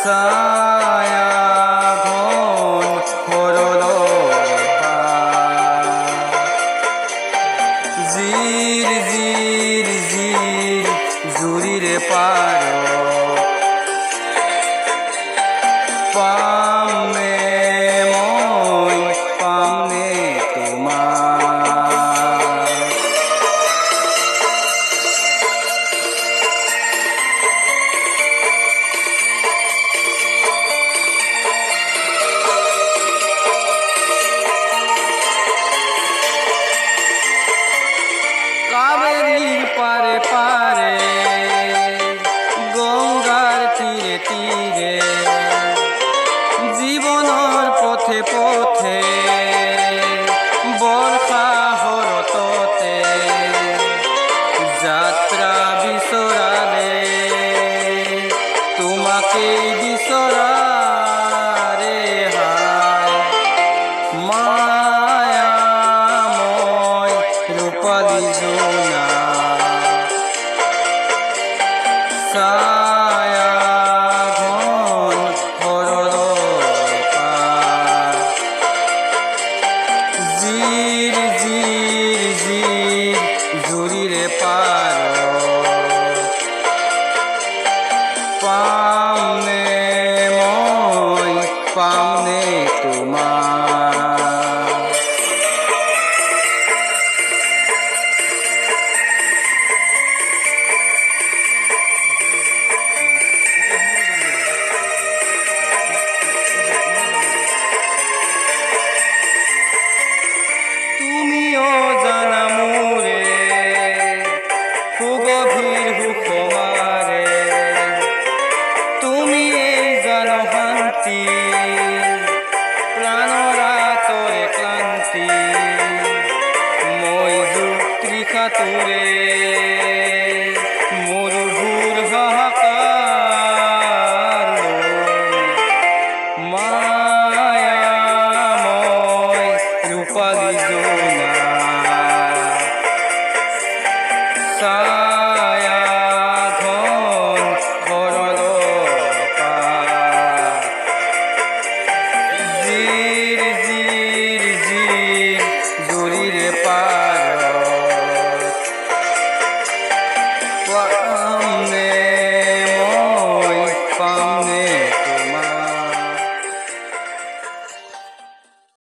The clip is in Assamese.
ছায়া ঘন হৰদৰে পাৰ জিৰ জিৰ জিৰ জুৰিৰে পাৰ পামনে মই পামনে তোমাৰ কাবেৰীৰ পাৰে পাৰে গংগাৰ তীৰে তীৰে জীৱনৰ পথে পথে বৰ্ষা হৰততে যাত্ৰা বিচৰালে তোমাকেই বিচৰাৰে হায় মায়াময় ৰূপালী জোনা ছায়া ঘন হৰদৰে পাৰ জিৰ জিৰ জিৰ জুৰিৰে পাৰ পামনে মই পামনে তোমাৰ তুমিও জানা মোৰে সুগভীৰ সুখমাৰে তুমিয়েই জানো শান্তি প্ৰাণৰ আঁতৰে ক্লান্তি মই যুগ ত্ৰিষাতুৰে মৰুভূৰ হাহাকাৰ মায়াময় ৰূপালী জোনা ছায়া ঘন হৰদৰে পাৰ জিৰ জিৰ জিৰ জুৰিৰে পাৰ পামনে মই পামনে